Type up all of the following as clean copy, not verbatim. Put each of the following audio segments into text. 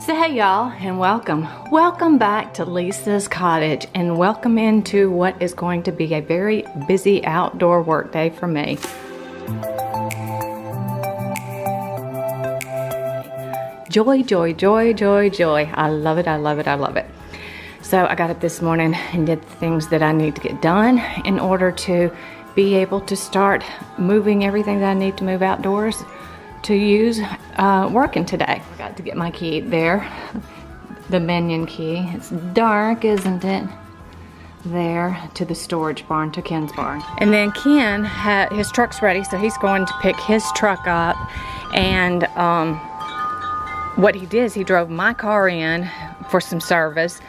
So hey y'all, and welcome back to Leesah's Cottage, and welcome into what is going to be a very busy outdoor work day for me. Joy, joy, joy, joy, joy. I love it, I love it, I love it. So I got up this morning and did the things that I need to get done in order to be able to start moving everything that I need to move outdoors to use working today. I got to get my key there, the minion key. It's dark, isn't it? There to the storage barn, to Ken's barn. And then Ken had his truck's ready, so he's going to pick his truck up. And what he did is he drove my car in for some service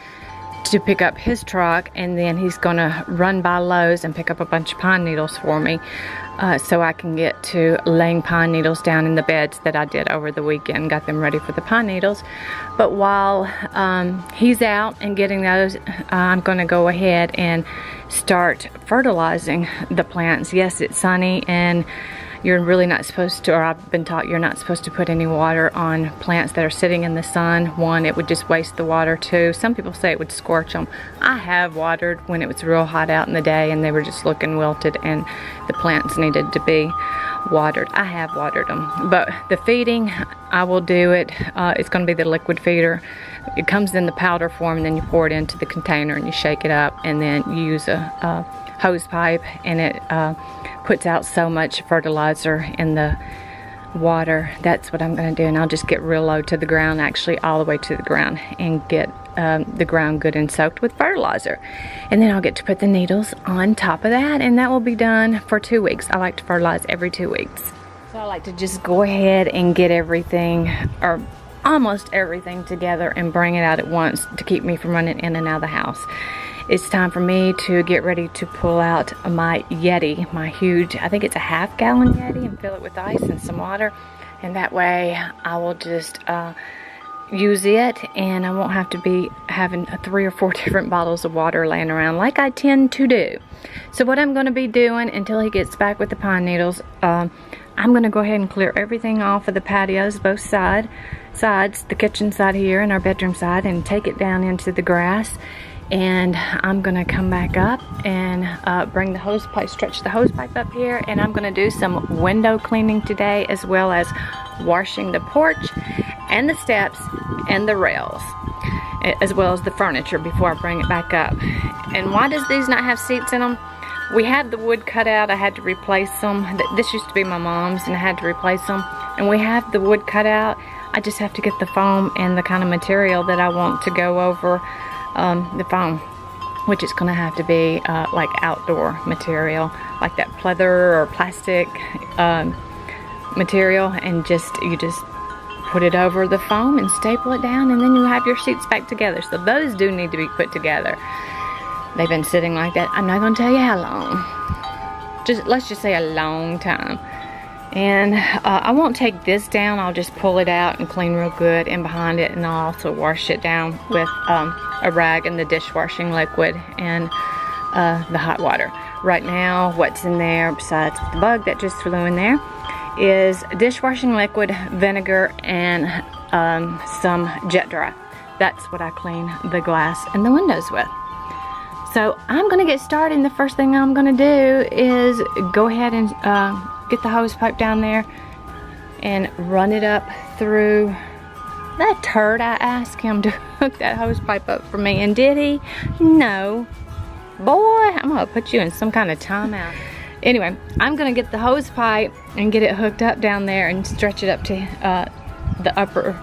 to pick up his truck, and then he's gonna run by Lowe's and pick up a bunch of pine needles for me so I can get to laying pine needles down in the beds that I did over the weekend, got them ready for the pine needles. But while he's out and getting those, I'm gonna go ahead and start fertilizing the plants. Yes, it's sunny and you're really not supposed to, or I've been taught you're not supposed to put any water on plants that are sitting in the sun. One, it would just waste the water. Two, some people say it would scorch them. I have watered when it was real hot out in the day and they were just looking wilted and the plants needed to be watered. I have watered them. But the feeding, I will do it. It's going to be the liquid feeder. It comes in the powder form, and then you pour it into the container and you shake it up, and then you use a hose pipe, and it puts out so much fertilizer in the water. That's what I'm going to do, and I'll just get real low to the ground, actually all the way to the ground, and get the ground good and soaked with fertilizer. And then I'll get to put the needles on top of that, and that will be done for 2 weeks. I like to fertilize every 2 weeks. So I like to just go ahead and get everything, or almost everything, together and bring it out at once to keep me from running in and out of the house. It's time for me to get ready to pull out my Yeti, my huge, I think it's a half-gallon Yeti, and fill it with ice and some water. And that way I will just use it, and I won't have to be having 3 or 4 different bottles of water laying around like I tend to do. So what I'm going to be doing until he gets back with the pine needles, I'm going to go ahead and clear everything off of the patios, both sides, the kitchen side here and our bedroom side, and take it down into the grass. And I'm gonna come back up and bring the hose pipe, stretch the hose pipe up here, and I'm gonna do some window cleaning today, as well as washing the porch and the steps and the rails, as well as the furniture, before I bring it back up. And why does these not have seats in them? We had the wood cut out. I had to replace them. This used to be my mom's, and I had to replace them. And we have the wood cut out. I just have to get the foam and the kind of material that I want to go over the foam, which is going to have to be like outdoor material, like that pleather or plastic material, and you just put it over the foam and staple it down, and then you have your seats back together. So those do need to be put together. They've been sitting like that, I'm not going to tell you how long, let's just say a long time. And I won't take this down. I'll just pull it out and clean real good in behind it, and I'll also wash it down with a rag and the dishwashing liquid and the hot water. Right now, what's in there besides the bug that just flew in there is dishwashing liquid, vinegar, and some jet dry. That's what I clean the glass and the windows with. So I'm gonna get started, and the first thing I'm gonna do is go ahead and get the hose pipe down there and run it up through that turd. I asked him to hook that hose pipe up for me, and did he? No. Boy, I'm gonna put you in some kind of timeout. Anyway, I'm gonna get the hose pipe and get it hooked up down there and stretch it up to the upper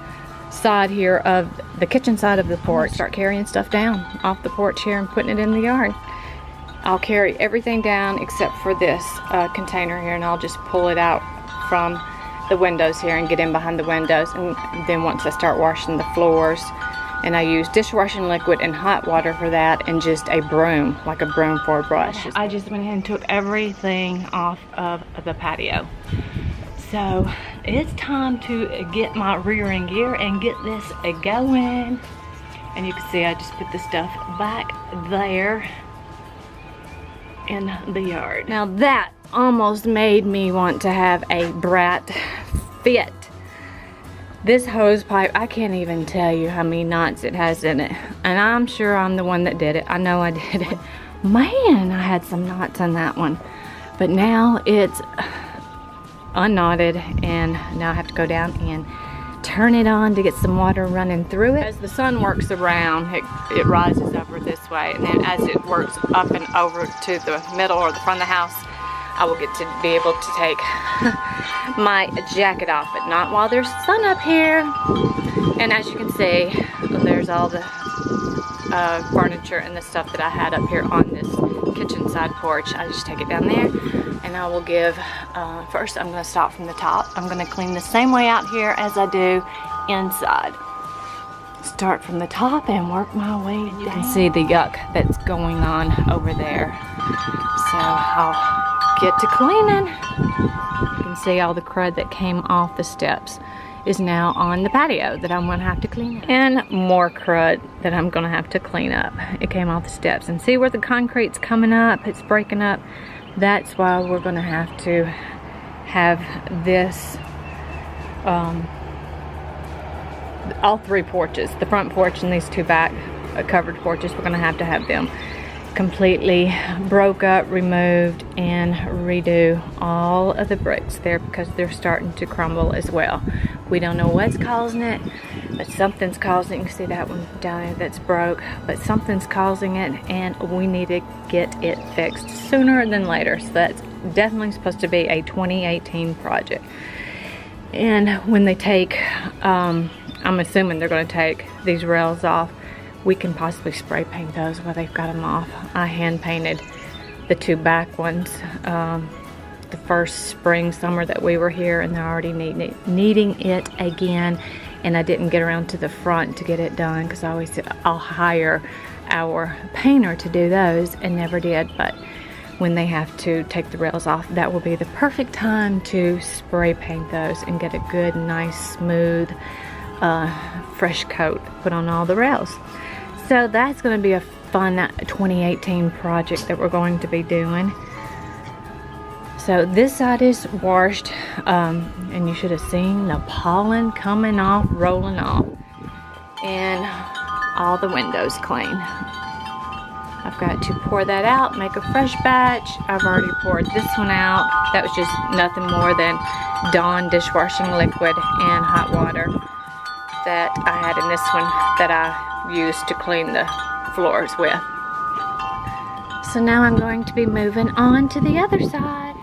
side here of the kitchen side of the porch. Start carrying stuff down off the porch here and putting it in the yard. I'll carry everything down except for this container here, and I'll just pull it out from the windows here and get in behind the windows. And then once I start washing the floors, and I use dishwashing liquid and hot water for that, and just a broom, like a broom for a brush. I just went ahead and took everything off of the patio. So it's time to get my rear end gear and get this going. And you can see I just put the stuff back there in the yard. Now that almost made me want to have a brat fit This hose pipe, I can't even tell you how many knots it has in it. And I'm sure I'm the one that did it. I know I did it. Man, I had some knots on that one. But now it's unknotted, and now I have to go down and turn it on to get some water running through it. As the sun works around, it rises over this way, and then as it works up and over to the middle or the front of the house, I will get to be able to take my jacket off, but not while there's sun up here. And as you can see, there's all the furniture and the stuff that I had up here on this kitchen side porch. I just take it down there, and I will give, first I'm gonna start from the top. I'm gonna clean the same way out here as I do inside. Start from the top and work my way down. You can see the yuck that's going on over there. So I'll get to cleaning. You can see all the crud that came off the steps is now on the patio that I'm gonna have to clean up. And more crud that I'm gonna have to clean up. It came off the steps. And see where the concrete's coming up, it's breaking up. That's why we're gonna have to have this, all three porches, the front porch and these two back covered porches, we're gonna have them completely broke up, removed, and redo all of the bricks there because they're starting to crumble as well. We don't know what's causing it, but something's causing it. You can see that one down there that's broke, but something's causing it, and we need to get it fixed sooner than later. So that's definitely supposed to be a 2018 project. And when they take, I'm assuming they're going to take these rails off, we can possibly spray paint those while they've got them off. I hand painted the two back ones the first spring, summer that we were here, and they're already needing it again. And I didn't get around to the front to get it done because I always said I'll hire our painter to do those, and never did. But when they have to take the rails off, that will be the perfect time to spray paint those and get a good, nice, smooth, fresh coat put on all the rails. So that's going to be a fun 2018 project that we're going to be doing. So this side is washed, and you should have seen the pollen coming off, rolling off, and all the windows clean. I've got to pour that out, make a fresh batch. I've already poured this one out. That was just nothing more than Dawn dishwashing liquid and hot water that I had in this one that I used to clean the floors with. So now I'm going to be moving on to the other side.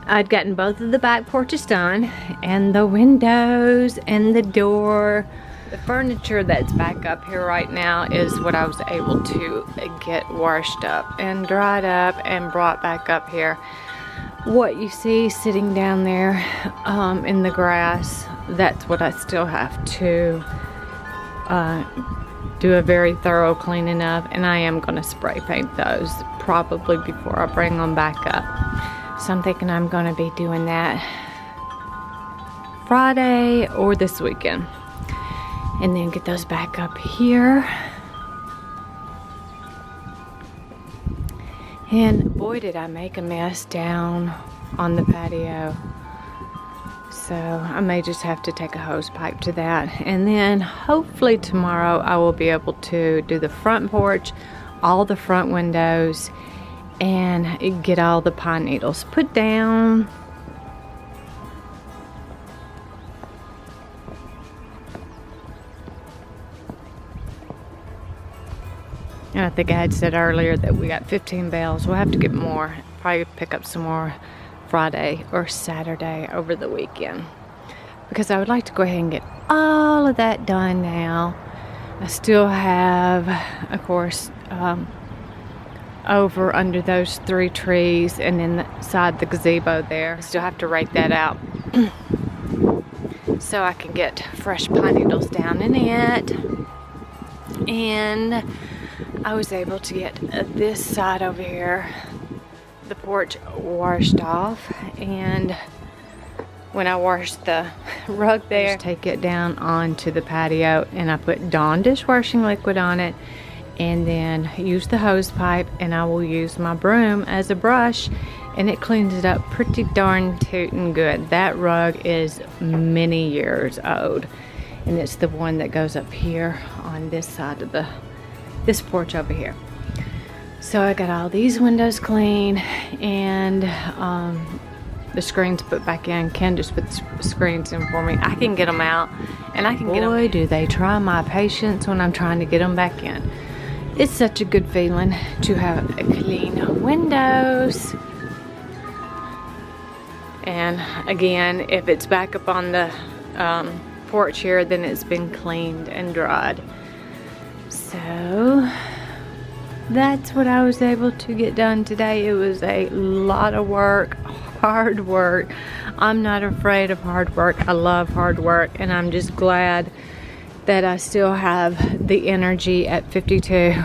I'd gotten both of the back porches done, and the windows and the door. The furniture that's back up here right now is what I was able to get washed up and dried up and brought back up here. What you see sitting down there in the grass, that's what I still have to do a very thorough cleaning of, and I am going to spray paint those probably before I bring them back up. So I'm thinking I'm going to be doing that Friday or this weekend, and then get those back up here. And boy, did I make a mess down on the patio. So I may just have to take a hose pipe to that. And then hopefully tomorrow I will be able to do the front porch, all the front windows, and get all the pine needles put down. And I think I had said earlier that we got 15 bales. We'll have to get more. Probably pick up some more Friday or Saturday over the weekend, because I would like to go ahead and get all of that done now. I still have, of course, over under those 3 trees and inside the gazebo there, I still have to rake that out so I can get fresh pine needles down in it. And I was able to get this side over here, the porch, washed off. And when I washed the rug there, just take it down onto the patio, and I put Dawn dishwashing liquid on it, and then use the hose pipe, and I will use my broom as a brush and it cleans it up pretty darn tootin' good. That rug is many years old, and it's the one that goes up here on this side of this porch over here. So I got all these windows clean, and the screens put back in. Ken just put the screens in for me. I can get them out, and I can get them. Boy, do they try my patience when I'm trying to get them back in. It's such a good feeling to have clean windows. And again, if it's back up on the porch here, then it's been cleaned and dried. So that's what I was able to get done today. It was a lot of work, hard work. I'm not afraid of hard work. I love hard work, and I'm just glad that I still have the energy at 52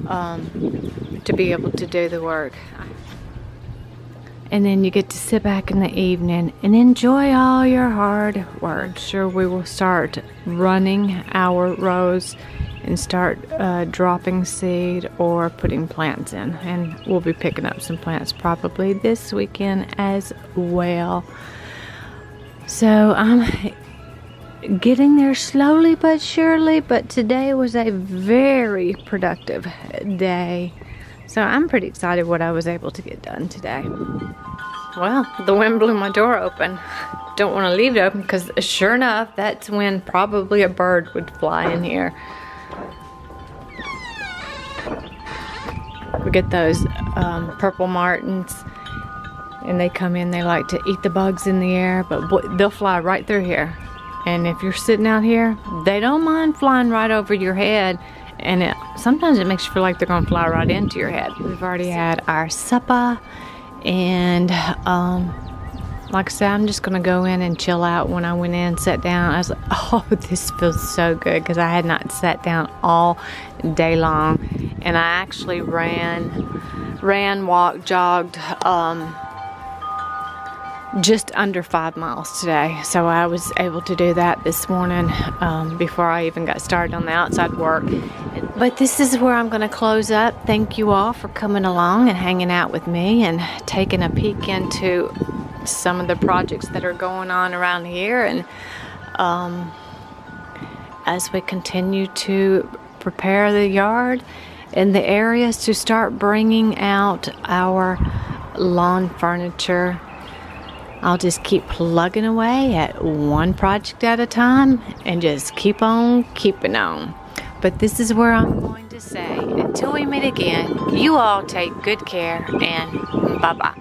to be able to do the work. And then you get to sit back in the evening and enjoy all your hard work. Sure, we will start running our rows and start dropping seed or putting plants in, and we'll be picking up some plants probably this weekend as well. So I'm getting there slowly but surely, but today was a very productive day, so I'm pretty excited what I was able to get done today. Well, the wind blew my door open. Don't want to leave it open because sure enough, that's when probably a bird would fly in here. We get those purple martins, and they come in, they like to eat the bugs in the air, but they'll fly right through here. And if you're sitting out here, they don't mind flying right over your head, and sometimes it makes you feel like they're gonna fly right into your head. We've already had our supper, and like I said, I'm just gonna go in and chill out. When I went in, sat down, I was like, oh, this feels so good, because I had not sat down all day long. And I actually ran, walked, jogged just under 5 miles today. So I was able to do that this morning before I even got started on the outside work. But this is where I'm gonna close up. Thank you all for coming along and hanging out with me and taking a peek into some of the projects that are going on around here, and as we continue to prepare the yard and the areas to start bringing out our lawn furniture, I'll just keep plugging away at one project at a time and just keep on keeping on. But this is where I'm going to say, until we meet again, you all take good care, and bye-bye.